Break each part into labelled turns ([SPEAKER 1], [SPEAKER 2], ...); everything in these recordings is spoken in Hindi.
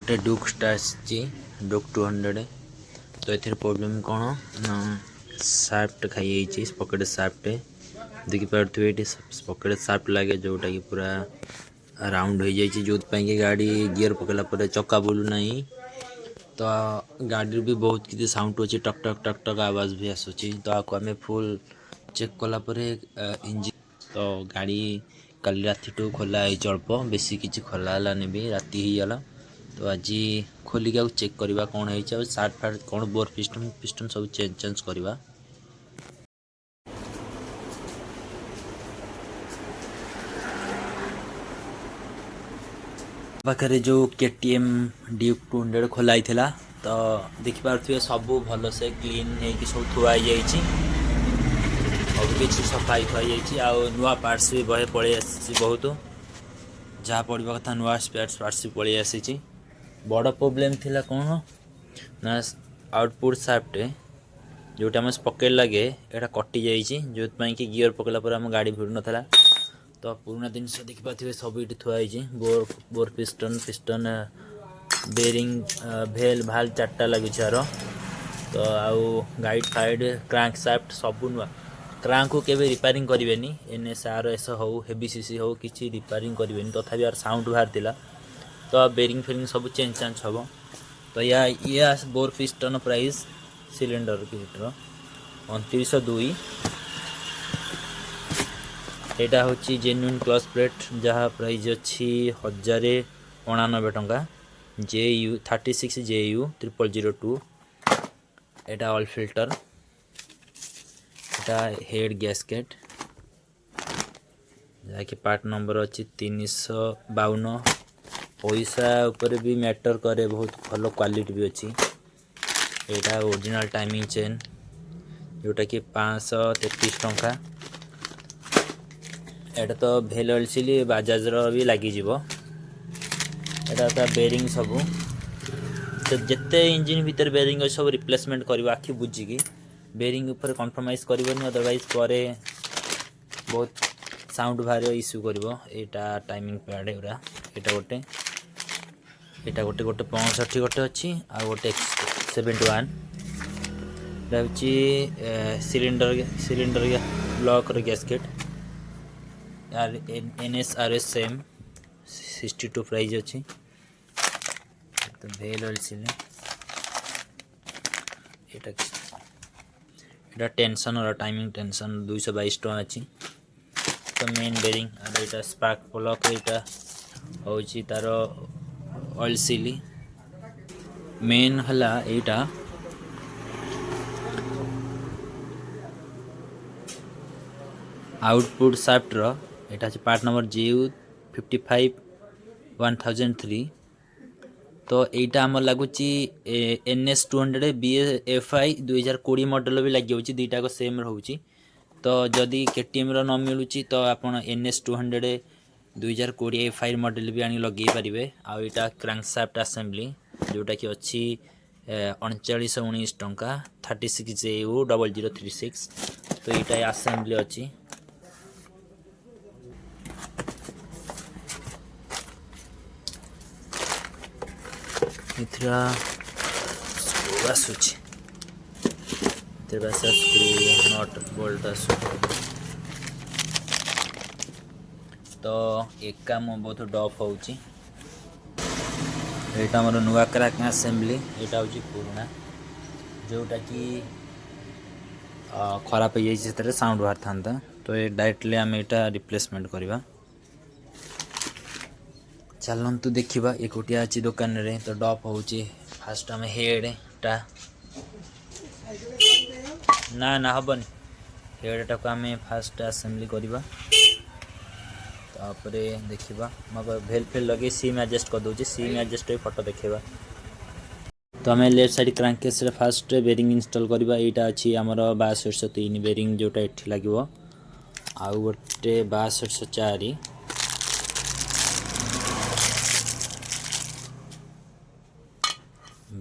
[SPEAKER 1] गोटे डुक आसी डुक 200 तो ये प्रोब्लेम कौन ना साफ्ट खाई पकेट साफ्ट देखिपे ये पकेट साफ्ट लगे जोटा कि पूरा राउंड हो जाए जो कि गाड़ी गियर पकड़ा चक्का बुलूना तो गाड़ी भी बहुत किसी साउंड अच्छे टक टक टक टक आवाज भी आसूँ तो आपको आम फुल चेक कलापर इंजिन तो गाड़ी कल राति खोला अल्प बेसी किसी खोलालानी भी राति ही गला तो आज खोलिक चेक करवा कौन है सार्ट फार्ट कौन बोर पिस्टन पिस्टन सब चेंज करवा पाखे जो KTM ड्यूक 200 खोलाई थिला तो देखिपे सब भल से क्लीन है सब थुआई सब किसी सफाई थुआई नुआ पार्ट्स भी बहे पलि आसी बहुत जहाँ पड़ा कथा नुआ स्पेयर्स पार्ट्स भी पलि आसी बड़ प्रोब्लेम थिला कौन ना आउटपुट साफ्ट जोटा आम पकेट लगे यहाँ कटि जाइए जो कि गियर पकड़ा पर आम गाड़ी भिड़ नाला तो पुराना जिनस देखिपे सब ये थुआई bore bore piston piston bearing भेल भाल चार्टा लगी यार तो आउ गाइड फाइड क्रैंक साफ्ट सब नुआ क्रैंक को केवे रिपेयरिंग करेंगे NSRS हो हेवी सीसी हो किसी रिपेयरिंग करेंगे तथापि यार साउंड बाहर थिला तो बेरिंग फेरिंग सब चेंज चांज हम तो ये बोर पिस्टन प्राइस सिलिंडर किटर 2902 यहाँ हूँ जेन्युइन क्लच प्लेट जहाँ प्राइस अच्छी 1099 टंका JU 36 JU 0002 यहाँ ऑयल फिल्टर यहाँ हेड गैस्केट जहाँकि पार्ट नंबर अच्छी 352 पैसा ऊपर भी मैटर करे बहुत भल क्वालिटी भी अच्छी यहाँ ओरिजिनल टाइमिंग चेन जोटा कि 533 टंका एटा तो भेल अलसिली बाजाज भी लगिज एटा बेरिंग सब जिते इंजिन भीतर बेरिंग सब रिप्लेसमेंट कर आखि बुझिकी बेरिंग ऊपर कॉम्प्रोमाइज करनी अदरवाइज पर बहुत साउंड बाहर इश्यू कर टाइमिंग पैड एरा यहाँ गोटे गोटे 65 गोटे अच्छी आ गोटे 71 cylinder block gasket NSRS same 62 price अच्छी तो भेल यहाँ टेंशन और टाइमिंग टेंशन 222 टଙ୍କା अच्छी तो मेन बेरिंग और यहाँ स्पार्क प्लग यहाँ हूँ तार ऑयल सील मेन है यहाँ आउटपुट साफ्ट यहाँ पार्ट नंबर JU 55 1003 तो यहाँ आम लगुच NS 200 BFI 2020 मॉडल भी लगे दुईटा सेम रोचे तो जदि KTM न मिलूँ तो आप NS 200 2020 FI मॉडल भी आनी लगे पारे आउ यहाँ क्रैंक साफ्ट असेंबली जोटा कि अच्छी 3919 टंका 36 JU 0036 तो यहाँ असेंबली अच्छी इथरा स्क्रू आसूची स्क्रू नट बोल्ट आसू तो एक काम बहुत डफ हो आमर नुआ क्रैक असेंबली यहाँ हूँ पुराना जोटा कि खराब हो जाए साउंड बाहर था तो ये डायरेक्टली आम यहाँ रिप्लेसमेंट करवा चलतु देखा एकोटिया अच्छी दुकान रे तो डप हो फास्ट आम हेड टा ना हेनी हेड टा को आम फास्ट असेंबली करवा तापर देखा भेल फेल लगे सीम एडजस्ट कर दूसरी सीम एडजस्ट फोटो देखा तो आम left side crankcase fast bearing install करवा यहाँ अच्छी आमर 6203 बेरिंग जोटा ये लगे आउ गोटे 6204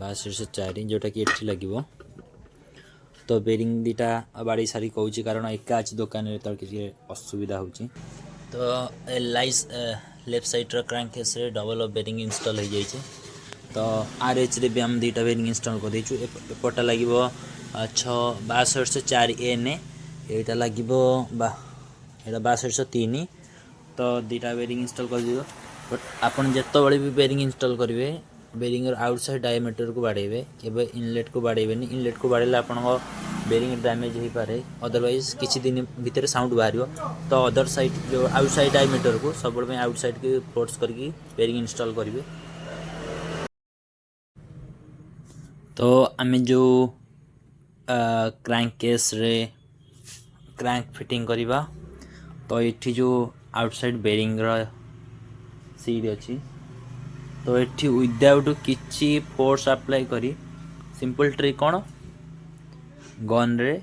[SPEAKER 1] 6204 जोटा कि ये लगे तो बेरिंग दीटा बाड़ी सारी कहूँ कारण एका अच्छी दुकान रे तो किसी असुविधा हो तो लाइस left side crankcase double bearing install हो जाए तो आर एच रे भी आम दुटा बेरिंग इनस्टॉल कर देचु एपटा लगे 6204 एटा लगे 6203 तो दुटा बेरिंग इनस्टॉल कर दियो। बट आपन जत्तो बड़े भी बेरिंग इनस्टॉल करेंगे बेरिंग आउटसाइड डायमीटर को बाड़ेबे केबे इनलेट को बाड़ेबेनी। इनलेट को बाड़ेले आपन बेरिंग डैमेज हो पारे अदरवाइज किसी दिन भितर साउंड बाहर। तो अदर साइड जो आउटसाइड डायमीटर को सब आउटसाइड के फोर्स करके बेरिंग इनस्टॉल करेंगे। तो आम जो क्रैंक केस रे क्रैंक फिटिंग करवा तो ये जो आउटसाइड बेरिंग सीट अच्छी तो ये विदाउट किसी फोर्स अप्लाई करी सिंपल ट्रिक कौन गन रे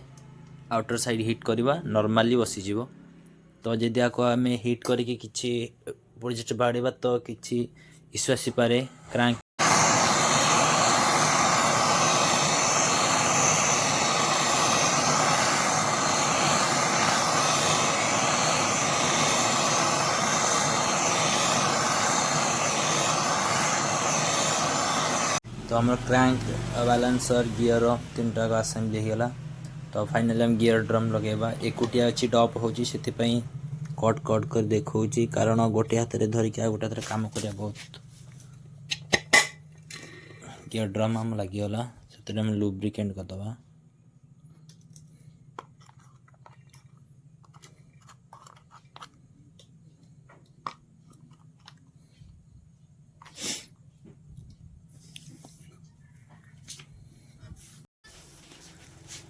[SPEAKER 1] आउटर साइड हिट करवा नॉर्मली बसीज। तो जदि आपको आम हिट करके किसी प्रोजेक्ट बाड़ेबा तो किसी इश्यू आसीपे क्रैंक। तो हमारे क्रैंक बैलेंसर गियर तीन टाक असेंबली होगा। तो फाइनली हम गियर ड्रम लगेबा एकुटिया अच्छी डप हो कट कट कर देखा कारण गोटे हाथ में धरिक गोटे हाथ काम करा बहुत। गियर ड्रम हम लगिगला से हम लुब्रिकेंट करदे।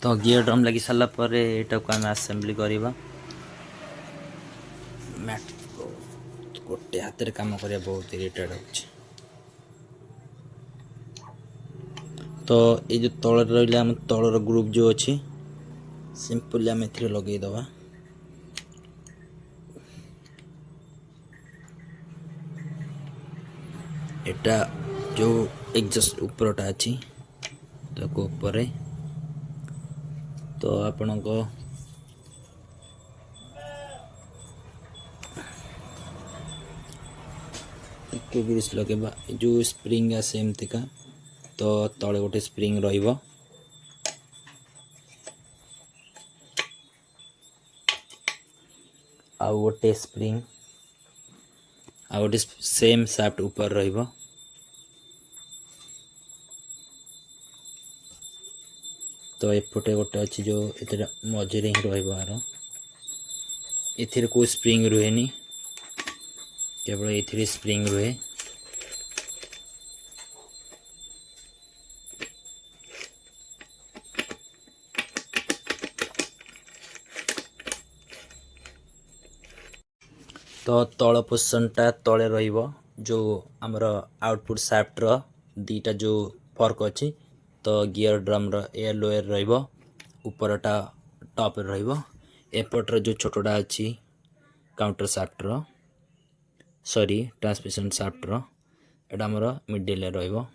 [SPEAKER 1] तो गियर ड्रम लगी सारा पर यहाँ को आम असेंबली करवा। मैट गोटे हाथ में काम करा बहुत इरिटेट हो। तो ये जो तल रहा तलर ग्रुप जो अच्छी सिंपली आम ए लगेदवा। एटा जो एग्जस्ट ऊपरटा अच्छी ताको ऊपर तो आपण को ग्रीस लगेबा जो स्प्रिंग आसे एमती का तो तले गोटे स्प्रिंग रहिबो। आउ गोटे स्प्रिंग आ गोटे सेम शाफ्ट ऊपर रहिबो। तो एपटे गोटे अच्छी जो ये मझे ही रही को स्प्रिंग रुहेनी केवल ये स्प्रिंग रुहे। तो तल पोर्शनटा तले रहिबो जो आमर आउटपुट शाफ्टर दीटा जो फर्क अच्छी। तो गियर ड्रम एयर लोयर रहिबो ऊपरटा टॉप रहिबो। एपटर जो छोटोटा अच्छी काउंटर शाफ्टर सॉरी ट्रांसमिशन शाफ्टर एटा आमर मिडिल रहिबो।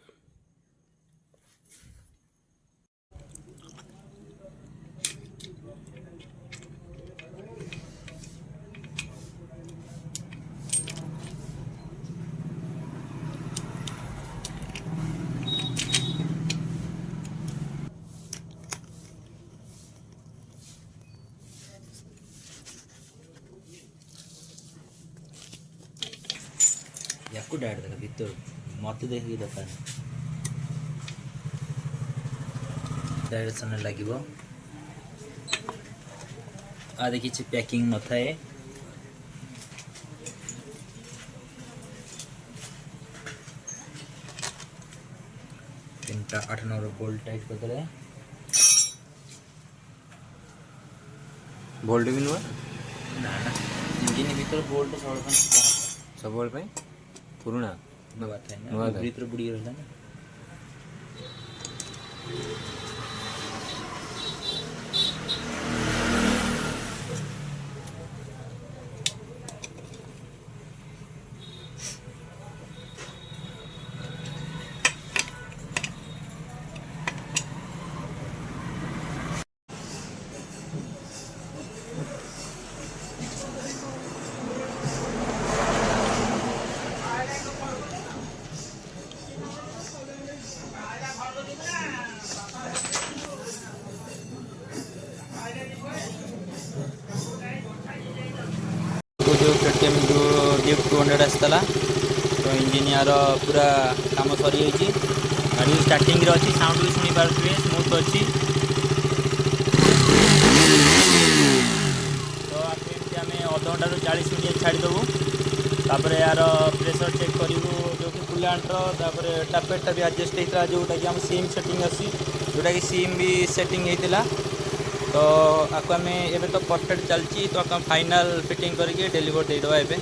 [SPEAKER 1] याकू डायरेक्ट देखा भीतर मत देखी दरकार डायरेक्शन लगे आदि किसी पैकिंग न थाए। तीनटा 8-9 बोल्ट टाइट कर दे
[SPEAKER 2] बोल्ट भी नुआ
[SPEAKER 1] ना ना इंजिन भीतर बोल्ट
[SPEAKER 2] सब पुराना
[SPEAKER 1] नवा था ना भीतर बुड़ी रहला ना। आगु जो KTM ड्यूक 200 आसला तो इंजिन यार पूरा काम सरी जाइए गाड़ी स्टार्टिंग रे अच्छी साउंड भी शुणी पारे स्मूथ अच्छी तो आम अध घंटा 40 मिनट छाड़देबू तापर यार प्रेशर चेक करूँ जो कि कूलांटर टापेटा भी आडजस्ट होता जोटा कि आम सिम सेटिंग अच्छी जोटा कि सिम भी सेटिंग होता तो आपको आम एवं तो परफेक्ट चलती तो आप फाइनाल फिटिंग करके डेलीवर देदेवा एवं